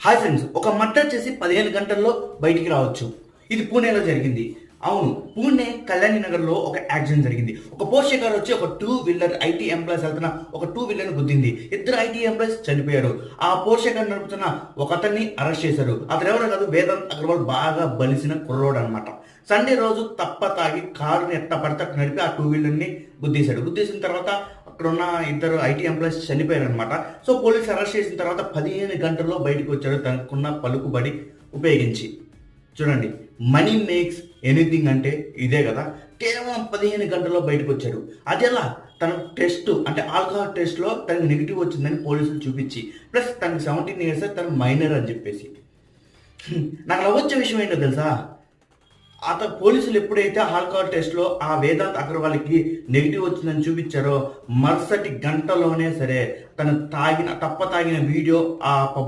Hi friends, ఒక murder చేసి 15 గంటల్లో బయటికి రావచ్చు. ఇది పూణేలో జరిగింది. అవును, పూణే కళ్యాణి నగర్ లో ఒక యాక్సిడెంట్ జరిగింది. ఒక పోర్షే కార్ వచ్చి ఒక టూ వీలర్ ఐటీ ఎంప్లాయీస్ వెళ్తున్న ఒక టూ వీలర్ గుద్దింది. ఇద్దరు ఐటీ ఎంప్లాయీస్ చనిపోయారు. ఆ పోర్షే కార్ నడుపుతున్న ఒక అతన్ని అరెస్ట్ చేశారు. అతను ఎవరో కాదు, వేదాంత్ అగర్వాల్ బాగా బలిసిన కుర్రోడు అనమాట. సండే రోజు తప్ప తాగి కారుని ఎట్ట పడితే అట్ట నడిపి ఆ టూ వీలర్ని గుద్దేశాడు. గుద్దేసిన తర్వాత అక్కడ ఉన్న ఇద్దరు ఐటీ ఎంప్లాయీస్ చనిపోయారు అనమాట. సో పోలీసు అరెస్ట్ చేసిన తర్వాత 15 గంటల్లో బయటకు వచ్చాడు తనకున్న పలుకుబడి ఉపయోగించి. చూడండి, మనీ మేక్స్ ఎనీథింగ్ అంటే ఇదే కదా. కేవలం 15 గంటల్లో బయటకు వచ్చాడు. అదెలా? తన టెస్ట్ అంటే ఆల్కహాల్ టెస్ట్లో తనకు నెగిటివ్ వచ్చిందని పోలీసులు చూపించి, ప్లస్ తనకు 17 ఇయర్స్, తను మైనర్ అని చెప్పేసి. నాకు నవ్వొచ్చే విషయం ఏంటో తెలుసా? పోలీసులు ఎప్పుడైతే ఆల్కహాల్ టెస్ట్లో ఆ వేదాంత్ అగర్వాల్కి నెగిటివ్ వచ్చిందని చూపించారో, మరుసటి గంటలోనే సరే తను తాగిన వీడియో ఆ పబ్బు